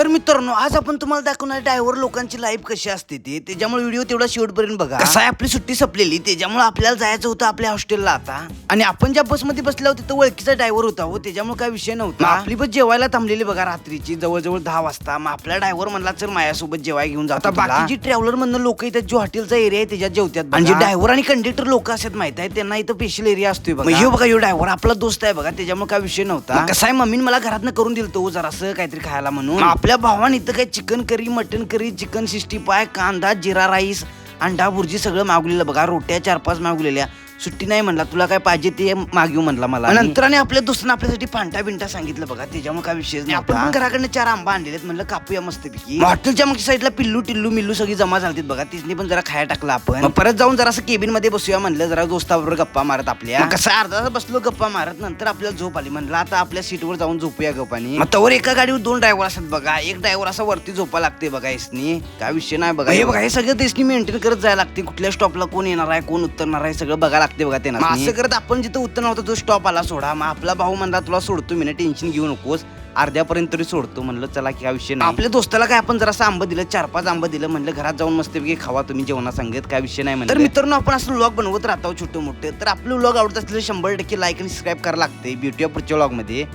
तर मित्रांनो, आज आपण तुम्हाला दाखवणार ड्रायव्हर लोकांची लाईफ कशी असते ती, त्याच्यामुळे व्हिडिओ तेवढा शेवटपर्यंत बघा. कसं आहे, आपली सुट्टी संपलेली, त्याच्यामुळे आपल्याला जायचं होतं आपल्या हॉस्टेलला आता. आणि आपण ज्या बसमध्ये बसलो होतो तिथं ओळखीचा ड्रायव्हर होता हो, त्याच्यामुळे काय विषय नव्हता. आपली बस जेवायला थांबलेली बघा रात्रीची जवळजवळ 10 वाजता. मग आपला ड्रायव्हर म्हणला चल माझ्यासोबत जेवाय घेऊन जातो. बाकीची ट्रॅव्हलर मधनं लोक इथं जो हॉटेलचा एरिया आहे त्याच्यात जेवतात. आणि जे ड्रायव्हर आणि कंडक्टर लोक असतात माहित आहे, त्यांना इथं स्पेशल एरिया असतोय बघा. हे बघा, यो ड्रायव्हर आपला दोस्त आहे बघा, त्याच्यामुळे काय विषय नव्हता. कसं आहे, मम्मीने मला घरातनं करून दिलं तो जरासं काहीतरी खायला म्हणून. आपल्या भावाने इथं काय chicken curry, mutton curry, chicken 65, कांदा, जिरा राईस, अंडा भुर्जी सगळं मागवलेलं बघा. रोट्या 4-5 मागवलेल्या. सुट्टी नाही म्हणला, तुला काय पाहिजे ते मागवू म्हणला मला. नंतर आणि आपल्या दुसऱ्यानं आपल्यासाठी फांटा बिंटा सांगितलं बघा, त्याच्यामुळे काय विषय नाही. आपण घराकडनं 4 आंबा आणलेत, म्हणलं कापूया मस्तपैकी. हॉटेलच्या मागच्या साईडला पिल्लू टिल्लू मिल्लू सगळी जमा झालीत बघा, तिसनी पण जरा खाया टाकला आपण. परत जाऊन जरा असं केबिन मध्ये बसूया म्हणलं, जरा दोस्ताबरोबर गप्पा मारत आपल्या. कसं अर्धा तास बसलो गप्पा मारत, नंतर आपल्याला झोप आली. म्हणलं आता आपल्या सीटवर जाऊन झोपूया गप्पानी. मग तवर एका गाडीवर 2 ड्रायव्हर असतात बघा. एक ड्रायव्हर असा वरती झोपा लागते बघा इसनी, काय विषय नाही बघा. हे बघा, हे सगळं देशनी मेंटेन करत जायला लागते. कुठल्या स्टॉपला कोण येणार आहे, कोण उतरणार आहे, सगळं बघा लागते बघा त्यांना. असं करत आपण जिथं उतरणार होतो तो स्टॉप आला सोडा. मग आपला भाऊ म्हणला तुला सोडतो मी, टेन्शन घेऊ नकोस, अर्ध्यापर्यंत तरी सोडतो. म्हणलं चला की काय विषय नाही. आपल्या दोस्ताला काय आपण जरासं आंबं दिलं, 4-5 आंबं दिलं, म्हणलं घरात जाऊन मस्तपैकी खावा तुम्ही जेवणा सांगत, काय विषय नाही. तर मित्रांनो, आपण असं व्लॉग बनवत राहतो छोटे मोठे. तर आपले व्लॉग आवडत असलेले 100% लाईक आणि सबस्क्राईब करायला लागते. भेटूया पुढच्या व्लॉग मध्ये.